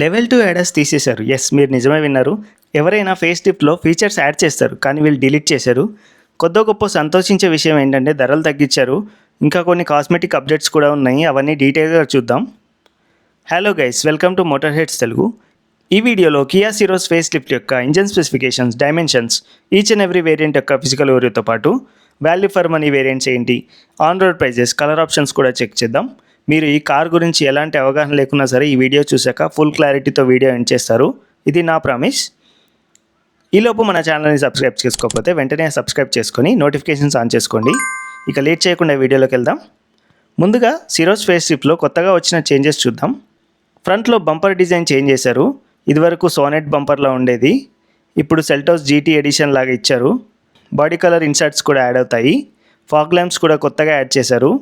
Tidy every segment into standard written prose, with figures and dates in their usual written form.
Level 2 adders తీసేశారు. Yes, మీరు నిజమే విన్నారు. ఎవరైనా ఫేస్ టిప్లో ఫీచర్స్ యాడ్ చేస్తారు, కానీ వీళ్ళు డిలీట్ చేశారు. కొద్దో గొప్ప సంతోషించే విషయం ఏంటంటే ధరలు తగ్గించారు. ఇంకా కొన్ని కాస్మెటిక్ అప్డేట్స్ కూడా ఉన్నాయి. అవన్నీ డీటెయిల్గా చూద్దాం. Hello guys, welcome to Motor Heads Telugu. ఈ వీడియోలో కియా సిరోస్ ఫేస్ లిఫ్ట్ యొక్క engine specifications, dimensions, each and every variant యొక్క ఫిజికల్ ఓవర్వ్యూతో పాటు వాల్యూ ఫర్ మనీ వేరియంట్స్ ఏంటి, on road prices, colour options కూడా చెక్ చేద్దాం. మీరు ఈ కార్ గురించి ఎలాంటి అవగాహన లేకున్నా సరే ఈ వీడియో చూశాక ఫుల్ క్లారిటీతో వీడియో ఎండ్ చేస్తారు. ఇది నా ప్రామిస్. ఈలోపు మన ఛానల్ని సబ్స్క్రైబ్ చేసుకోకపోతే వెంటనే సబ్స్క్రైబ్ చేసుకొని నోటిఫికేషన్స్ ఆన్ చేసుకోండి. ఇక లేట్ చేయకుండా వీడియోలోకి వెళ్దాం. ముందుగా సిరోస్ ఫేస్ లిఫ్ట్లో కొత్తగా వచ్చిన చేంజెస్ చూద్దాం. ఫ్రంట్లో బంపర్ డిజైన్ చేంజ్ చేశారు. ఇదివరకు సోనెట్ బంపర్లో ఉండేది, ఇప్పుడు సెల్టోస్ జీటీ ఎడిషన్ లాగా ఇచ్చారు. బాడీ కలర్ ఇన్సర్ట్స్ కూడా యాడ్ అవుతాయి. ఫాగ్ ల్యాంప్స్ కూడా కొత్తగా యాడ్ చేశారు.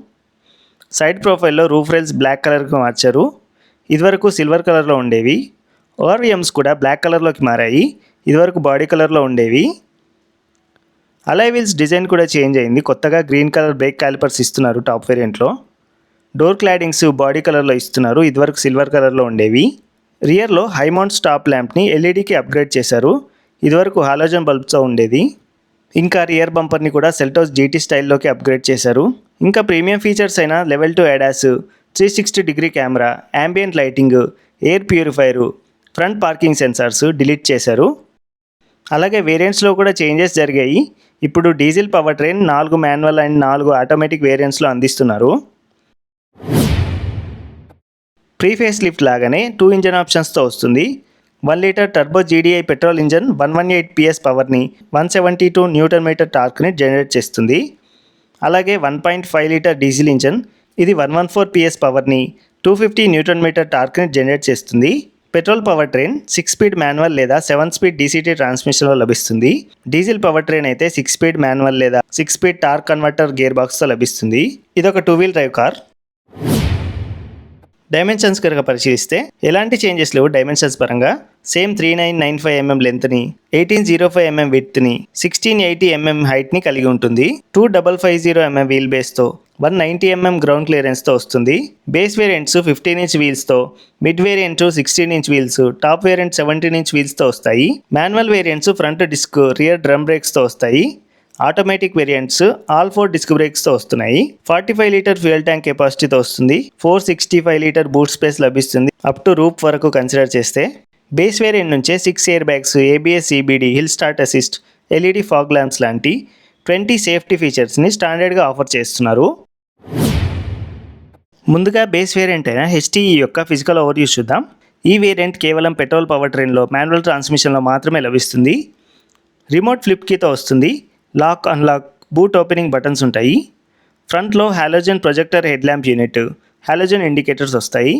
సైడ్ ప్రొఫైల్లో రూఫ్ రైల్స్ బ్లాక్ కలర్కి మార్చారు. ఇదివరకు సిల్వర్ కలర్లో ఉండేవి. ఓఆర్విఎమ్స్ కూడా బ్లాక్ కలర్లోకి మారాయి. ఇదివరకు బాడీ కలర్లో ఉండేవి. అలాయ్ వీల్స్ డిజైన్ కూడా చేంజ్ అయింది. కొత్తగా గ్రీన్ కలర్ బ్రేక్ క్యాలిపర్స్ ఇస్తున్నారు టాప్ వేరియంట్లో. డోర్ క్లాడింగ్స్ బాడీ కలర్లో ఇస్తున్నారు. ఇదివరకు సిల్వర్ కలర్లో ఉండేవి. రియర్లో హై మౌంట్ స్టాప్ ల్యాంప్ని ఎల్ఈడీకి అప్గ్రేడ్ చేశారు. ఇదివరకు హాలోజన్ బల్బ్స్తో ఉండేది. ఇంకా రియర్ బంపర్ని కూడా సెల్టోస్ జీటీ స్టైల్లోకి అప్గ్రేడ్ చేశారు. ఇంకా ప్రీమియం ఫీచర్స్ అయిన level 2 ADAS, 360 degree camera, ambient lighting, air purifier, front parking sensors delete చేశారు. అలాగే వేరియంట్స్లో కూడా చేంజెస్ జరిగాయి. ఇప్పుడు diesel power train 4 manual and 4 automatic వేరియంట్స్లో అందిస్తున్నారు. ప్రీ ఫేస్ లిఫ్ట్ లాగానే 2 ఇంజన్ ఆప్షన్స్తో వస్తుంది. 1 litre turbo GDI petrol engine 118 PS పవర్ని, 172 న్యూటన్ మీటర్ టార్క్ని జనరేట్ చేస్తుంది. అలాగే 1.5 లీటర్ డీజిల్ ఇంజన్, ఇది 114 PS పవర్ని, 250 న్యూటన్ మీటర్ టార్క్ని జనరేట్ చేస్తుంది. Petrol power train 6 speed manual లేదా 7 స్పీడ్ డీసీటీ ట్రాన్స్మిషన్లో లభిస్తుంది. డీజిల్ పవర్ ట్రైన్ అయితే 6 స్పీడ్ మాన్యువల్ లేదా 6 స్పీడ్ టార్క్ కన్వర్టర్ గేర్ బాక్స్తో లభిస్తుంది. ఇదొక 2 వీల్ డ్రైవ్ కార్. డైమెన్షన్స్ కనుక పరిశీలిస్తే ఎలాంటి చేంజెస్ లేవు. డైమెన్షన్స్ పరంగా సేమ్ 3995 mm లెంత్ని, 1805 mm విడ్త్ని, 1680 mm హైట్ని కలిగి ఉంటుంది. 2550 mm వీల్ బేస్తో 190 mm గ్రౌండ్ క్లియరెన్స్తో వస్తుంది. బేస్ వేరియంట్స్ 15 ఇంచ్ వీల్స్తో, mid variant 16 inch wheels, top variant 17 inch వీల్స్తో వస్తాయి. Manual variants front disc, rear drum బ్రేక్స్తో వస్తాయి. ఆటోమేటిక్ వేరియంట్స్ ఆల్ 4 డిస్క్ బ్రేక్స్తో వస్తున్నాయి. 45 లీటర్ ఫ్యూయల్ ట్యాంక్ కెపాసిటీతో వస్తుంది. 465 లీటర్ బూట్ స్పేస్ లభిస్తుంది అప్ టు రూప్ వరకు కన్సిడర్ చేస్తే. బేస్ వేరియంట్ నుంచే 6 air bags, ABS, CBD, hill start assist, LED fog lamps లాంటి 20 సేఫ్టీ ఫీచర్స్ని స్టాండర్డ్గా ఆఫర్ చేస్తున్నారు. ముందుగా బేస్ వేరియంట్ అయిన HTE యొక్క ఫిజికల్ ఓవర్వ్యూ చూద్దాం. ఈ వేరియంట్ కేవలం పెట్రోల్ పవర్ ట్రైన్లో మాన్యువల్ ట్రాన్స్మిషన్లో మాత్రమే లభిస్తుంది. రిమోట్ ఫ్లిప్ కీతో వస్తుంది. Lock, unlock, boot opening buttons ఉంటాయి. ఫ్రంట్లో halogen projector head lamp unit, halogen indicators వస్తాయి.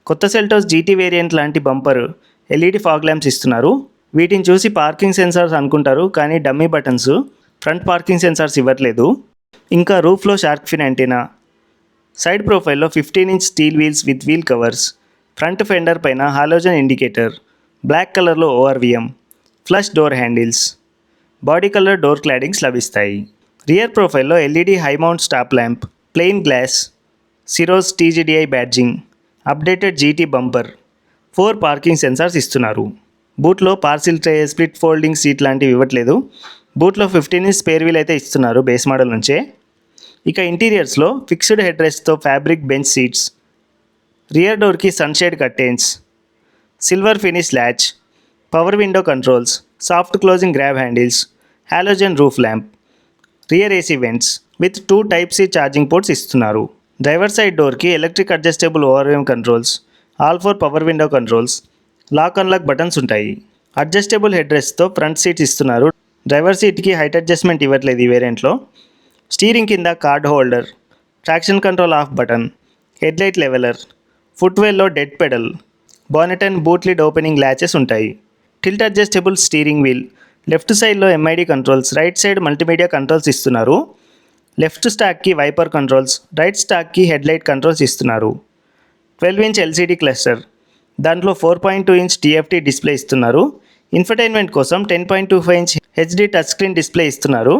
కొత్త సెల్టోస్ జీటీ వేరియంట్ లాంటి బంపర్, LED ఫాగ్ ల్యాంప్స్ ఇస్తున్నారు. వీటిని చూసి పార్కింగ్ సెన్సార్స్ అనుకుంటారు, కానీ dummy buttons, front parking sensors ఇవ్వట్లేదు. ఇంకా రూఫ్లో షార్క్ ఫిన్ యాంటీనా, సైడ్ ప్రొఫైల్లో 15 inch steel wheels with wheel covers, front fender పైన హాలోజన్ ఇండికేటర్, బ్లాక్ కలర్లో ORVM, flush door handles, body colour door claddings లభిస్తాయి. రియర్ ప్రొఫైల్లో LED high mount stop lamp, plain glass, Syros TGDI badging, updated GT bumper, 4 parking sensors ఇస్తున్నారు. బూట్లో parcel tray, split folding seat లాంటివి ఇవ్వట్లేదు. బూట్లో 15 inch spare wheel అయితే ఇస్తున్నారు base model నుంచే. ఇక ఇంటీరియర్స్లో ఫిక్స్డ్ హెడ్ రెస్ట్తో ఫ్యాబ్రిక్ బెంచ్ సీట్స్, రియర్ డోర్కి sunshade curtains, silver finish latch, power window controls, soft closing grab handles, halogen roof lamp, rear AC vents with 2 Type C charging ports ఇస్తున్నారు. Driver side డోర్కి electric adjustable ORVM controls, all 4 power window controls, lock unlock buttons ఉంటాయి. Adjustable head రెస్ట్తో front seats ఇస్తున్నారు. Driver సీట్కి height adjustment ఇవ్వట్లేదు ఈ వేరియంట్లో. Steering కింద card holder, traction control off button, head light leveler, ఫుట్వేల్లో dead pedal, bonnet and boot lid opening latches ఉంటాయి. Tilt adjustable steering wheel, left సైడ్లో MID controls, right side multimedia controls ఇస్తున్నారు. Left స్టాక్కి wiper controls, right స్టాక్కి head light controls ఇస్తున్నారు. 12 inch LCD cluster, దాంట్లో 4.2 inch TFT display ఇస్తున్నారు. Infotainment కోసం 10.25 inch HD touch screen display ఇస్తున్నారు.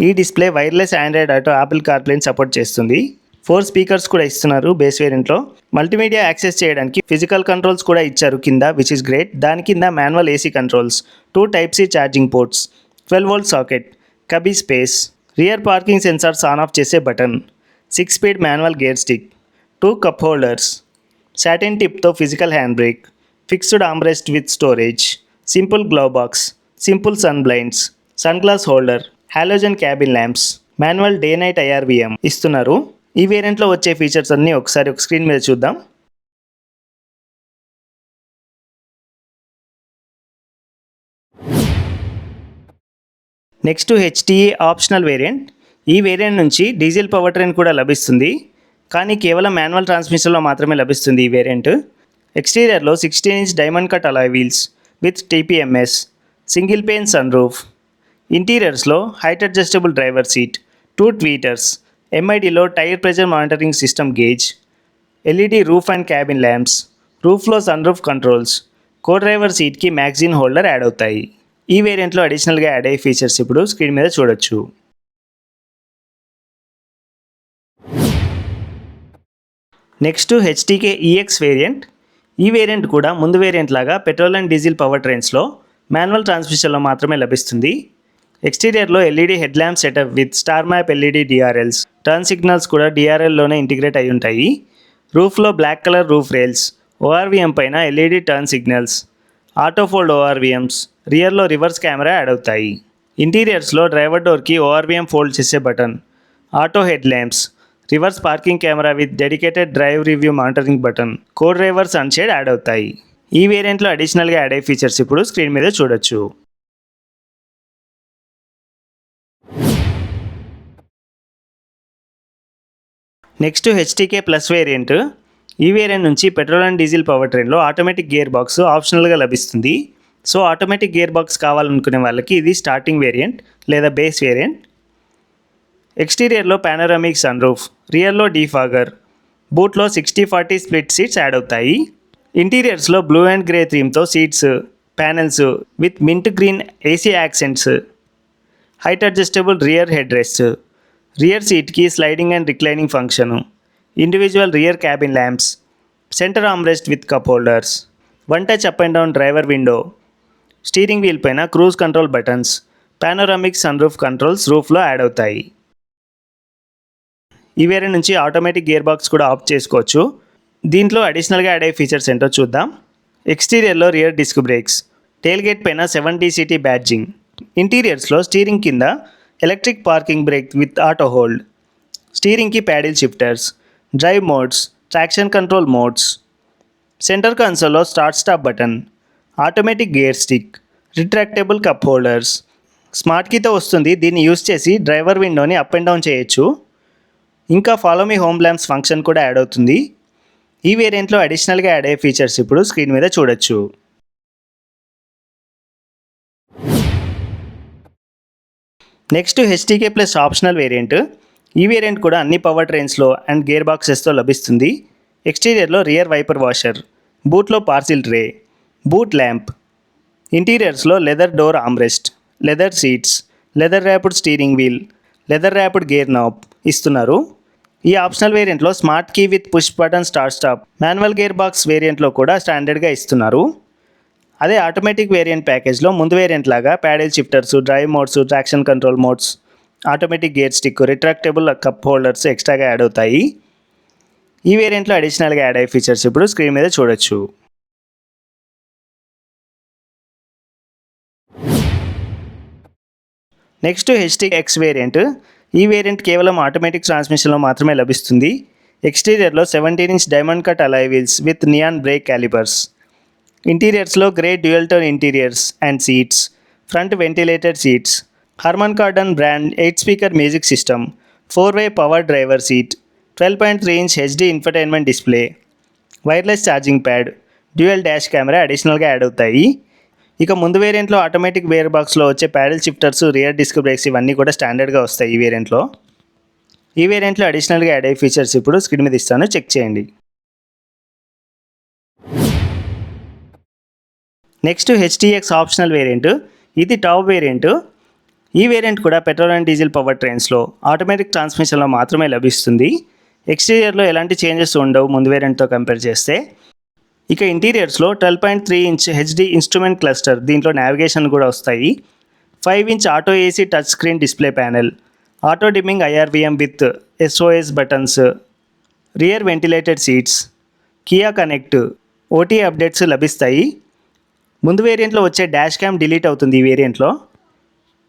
ఈ display wireless Android Auto, Apple కార్ప్లేని సపోర్ట్ చేస్తుంది. 4 స్పీకర్స్ కూడా ఇస్తున్నారు బేస్ వేరియంట్లో. మల్టీమీడియా యాక్సెస్ చేయడానికి ఫిజికల్ కంట్రోల్స్ కూడా ఇచ్చారు కింద, విచ్ ఇస్ గ్రేట్. దాని కింద manual AC controls, 2 type C charging ports, 12 volt socket, cubby space, rear parking sensors on off చేసే button, 6 speed manual gear stick, 2 cup holders, satin టిప్తో physical hand brake, fixed armrest with storage, simple glove box, simple sun blinds, sun glass holder, halogen cabin lamps, manual day night IRVM ఇస్తున్నారు. ఈ వేరియంట్లో వచ్చే features అన్నీ ఒకసారి ఒక screen మీద చూద్దాం. Next HTA optional variant. ఈ వేరియంట్ నుంచి డీజిల్ పవర్ ట్రైన్ కూడా లభిస్తుంది, కానీ కేవలం మాన్యువల్ ట్రాన్స్మిషన్లో మాత్రమే లభిస్తుంది ఈ వేరియంట్. ఎక్స్టీరియర్లో 16 inch diamond cut alloy wheels with TPMS, single pane sun roof. ఇంటీరియర్స్లో height adjustable driver seat, 2 tweeters, ఎంఐడిలో tyre pressure monitoring system gauge, LED roof and cabin lamps, రూఫ్లో sun roof controls, co driver సీట్కి magazine holder add అవుతాయి. ఈ వేరియంట్లో అడిషనల్గా add అయ్యే features ఇప్పుడు screen మీద చూడొచ్చు. Next HTK EX variant. ఈ వేరియంట్ కూడా ముందు వేరియంట్ లాగా పెట్రోల్ అండ్ డీజిల్ పవర్ ట్రైన్స్లో మాన్యువల్ ట్రాన్స్మిషన్లో మాత్రమే లభిస్తుంది. ఎక్స్టీరియర్లో LED head lamp setup with star map LED DRLs, turn signals కూడా డిఆర్ఎల్లోనే ఇంటిగ్రేట్ అయి ఉంటాయి. రూఫ్లో black colour roof rails, ORVM పైన LED turn signals, auto fold ORVMs, రియర్లో రివర్స్ కెమెరా యాడ్ అవుతాయి. ఇంటీరియర్స్లో డ్రైవర్ డోర్కి ఓఆర్విఎం ఫోల్డ్ చేసే button, auto head lamps, reverse parking camera with dedicated drive review monitoring button, co driver sunshade add అవుతాయి. ఈ వేరియంట్లో అడిషనల్గా add అయ్యే ఫీచర్స్ ఇప్పుడు స్క్రీన్ మీద చూడొచ్చు. Next HTK plus variant. ఈ వేరియంట్ నుంచి పెట్రోల్ అండ్ డీజిల్ పవర్ ట్రైన్లో ఆటోమేటిక్ గేర్ బాక్స్ ఆప్షనల్గా లభిస్తుంది. సో ఆటోమేటిక్ గేర్ బాక్స్ కావాలనుకునే వాళ్ళకి ఇది స్టార్టింగ్ వేరియంట్ లేదా బేస్ వేరియంట్. ఎక్స్టీరియర్లో పానోరామిక్ సన్ రూఫ్, రియర్లో డీఫాగర్, బూట్లో 60/40 స్ప్లిట్ సీట్స్ యాడ్ అవుతాయి. ఇంటీరియర్స్లో బ్లూ అండ్ గ్రే థీమ్తో seats, panels with mint green AC accents, height adjustable rear head rest, rear సీట్కి sliding and reclining function, individual rear cabin lamps, centre armrest with cup holders, 1 touch up and down driver window, steering wheel పైన cruise control buttons, panoramic sun roof controls రూఫ్లో add అవుతాయి. ఈ variant నుంచి automatic gear box కూడా off చేసుకోవచ్చు. దీంట్లో అడిషనల్గా add అయ్యే ఫీచర్స్ ఏంటో చూద్దాం. ఎక్స్టీరియర్లో rear disc brakes, tail gate పైన 7DCT బ్యాడ్జింగ్, ఇంటీరియర్స్లో స్టీరింగ్ కింద electric parking brake with auto hold, స్టీరింగ్కి paddle shifters, drive modes, traction control modes, centre కన్సోల్లో start stop button, automatic gear stick, retractable cup holders. Smart కీతో వస్తుంది, దీన్ని use చేసి driver విండోని up and down చేయొచ్చు. ఇంకా follow me home lamps function కూడా add అవుతుంది. ఈ వేరియంట్లో అడిషనల్గా యాడ్ అయ్యే ఫీచర్స్ ఇప్పుడు స్క్రీన్ మీద చూడొచ్చు. Next HTK plus optional variant. ఈ వేరియంట్ కూడా అన్ని పవర్ ట్రైన్స్లో అండ్ గేర్ బాక్సెస్తో లభిస్తుంది. ఎక్స్టీరియర్లో రియర్ వైపర్ వాషర్, బూట్లో పార్సిల్ ట్రే, బూట్ ల్యాంప్, ఇంటీరియర్స్లో leather door armrest, leather seats, leather wrapped steering wheel, leather wrapped gear knob ఇస్తున్నారు. ఈ ఆప్షనల్ వేరియంట్లో smart key with push button start stop, manual gear box వేరియంట్లో కూడా స్టాండర్డ్గా ఇస్తున్నారు. అదే ఆటోమేటిక్ వేరియంట్ ప్యాకేజ్లో ముందు వేరియంట్ లాగా paddle shifters, drive modes, traction control modes, automatic gear stick, retractable cup holders ఎక్స్ట్రాగా యాడ్ అవుతాయి. ఈ వేరియంట్లో అడిషనల్గా యాడ్ అయ్యే ఫీచర్స్ ఇప్పుడు స్క్రీన్ మీద చూడొచ్చు. Next HTX variant. ఈ వేరియంట్ కేవలం ఆటోమేటిక్ ట్రాన్స్మిషన్లో మాత్రమే లభిస్తుంది. ఎక్స్టీరియర్లో 17 inch diamond cut alloy wheels with neon brake callipers, ఇంటీరియర్స్లో grey dual tone interiors and seats, front ventilated seats, Harman Kardon brand 8 speaker music system, 4-way power driver seat, 12.3 inch HD infotainment display, wireless charging pad, dual dash camera అడిషనల్గా add అవుతాయి. ఇక ముందు వేరియంట్లో automatic gear బాక్స్లో వచ్చే paddle shifters, rear disc breaks ఇవన్నీ కూడా స్టాండర్డ్గా వస్తాయి ఈ వేరియంట్లో. ఈ వేరియంట్లో అడిషనల్గా యాడ్ అయ్యే ఫీచర్స్ ఇప్పుడు స్క్రీన్ మీద ఇస్తాను, చెక్ చేయండి. Next HTX optional variant. ఇది టాప్ వేరియంట్. ఈ వేరియంట్ కూడా పెట్రోల్ అండ్ డీజిల్ పవర్ ట్రైన్స్లో ఆటోమేటిక్ ట్రాన్స్మిషన్లో మాత్రమే లభిస్తుంది. ఎక్స్టీరియర్లో ఎలాంటి చేంజెస్ ఉండవు ముందు వేరియంట్తో కంపేర్ చేస్తే. ఇక ఇంటీరియర్స్లో 12.3 ఇంచ్ హెచ్డి ఇన్స్ట్రుమెంట్ క్లస్టర్, దీంట్లో నావిగేషన్ కూడా వస్తాయి. 5 inch auto AC touch screen display panel, auto dimming IRVM with SOS buttons, rear ventilated seats, Kia connect, OTA updates లభిస్తాయి. ముందు వేరియంట్లో వచ్చే డాష్ క్యామ్ డిలీట్ అవుతుంది ఈ వేరియంట్లో.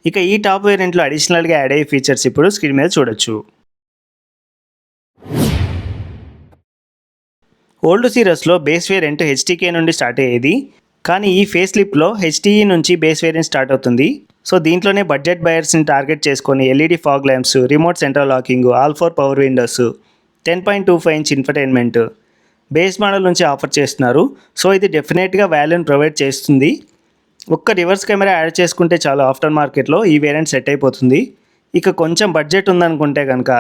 ఇక ఈ టాప్ వేరియంట్లో అడిషనల్గా యాడ్ అయ్యే ఫీచర్స్ ఇప్పుడు స్క్రీన్ మీద చూడొచ్చు. ఓల్డ్ సిరీస్లో బేస్ వేరియంట్ HTK నుండి స్టార్ట్ అయ్యేది, కానీ ఈ ఫేస్ లిఫ్ట్లో HTE నుంచి బేస్ వేరియంట్ స్టార్ట్ అవుతుంది. సో దీంట్లోనే బడ్జెట్ బయర్స్ని టార్గెట్ చేసుకొని LED fog lamps, remote central locking, all 4 power Windows, 10.25 inch infotainment base model నుంచి ఆఫర్ చేస్తున్నారు. సో ఇది డెఫినెట్గా వాల్యూని ప్రొవైడ్ చేస్తుంది. ఒక్క రివర్స్ కెమెరా యాడ్ చేసుకుంటే చాలు ఆఫ్టర్ మార్కెట్లో ఈ వేరియంట్ సెట్ అయిపోతుంది. ఇక కొంచెం బడ్జెట్ ఉందనుకుంటే కనుక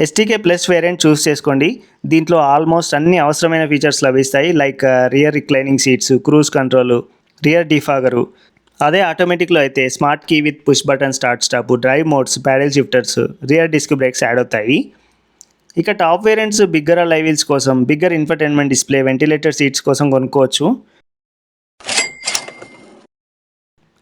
HTK ప్లస్ వేరియంట్ చూస్ చేసుకోండి. దీంట్లో ఆల్మోస్ట్ అన్ని అవసరమైన ఫీచర్స్ లభిస్తాయి. Like rear reclining seats, cruise control, rear defogger. అదే ఆటోమేటిక్లో అయితే smart key with push button start stop, drive modes, paddle shifters, rear disc brakes add అవుతాయి. ఇక top variants bigger alloy wheels కోసం, bigger infotainment display, ventilated seats కోసం కొనుక్కోవచ్చు.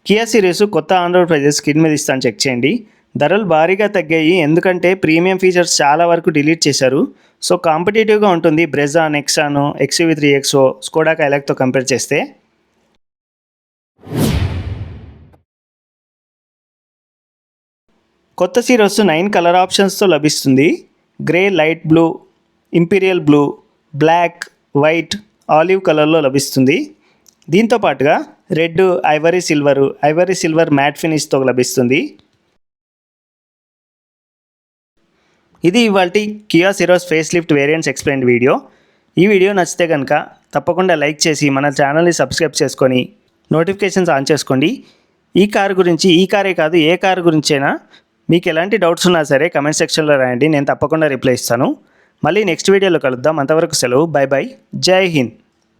Kia Syros కొత్త on road prices screen మీద ఇస్తాను, చెక్ చేయండి. ధరలు భారీగా తగ్గాయి, ఎందుకంటే ప్రీమియం ఫీచర్స్ చాలా వరకు డిలీట్ చేశారు. సో కాంపిటేటివ్గా ఉంటుంది Brezza, Nexon, XUV3 XO, Skoda కైలాక్తో కంపేర్ చేస్తే. కొత్త సిరీస్ 9 కలర్ ఆప్షన్స్తో లభిస్తుంది. Grey, light blue, imperial blue, black, white, olive కలర్లో లభిస్తుంది. దీంతో పాటుగా రెడ్, ఐవరీ సిల్వర్ మ్యాట్ ఫినిష్తో లభిస్తుంది. ఇది ఇవాల్టి Kia Syros facelift variants explain video. ఈ వీడియో నచ్చితే కనుక తప్పకుండా లైక్ చేసి మన ఛానల్ని సబ్స్క్రైబ్ చేసుకొని నోటిఫికేషన్స్ ఆన్ చేసుకోండి. ఈ కారు గురించి, ఈ కారే కాదు ఏ కారు గురించైనా మీకు ఎలాంటి డౌట్స్ ఉన్నా సరే కమెంట్ సెక్షన్లో రాయండి, నేను తప్పకుండా రిప్లై ఇస్తాను. మళ్ళీ నెక్స్ట్ వీడియోలో కలుద్దాం. అంతవరకు సెలవు, బై బై, జై హింద్.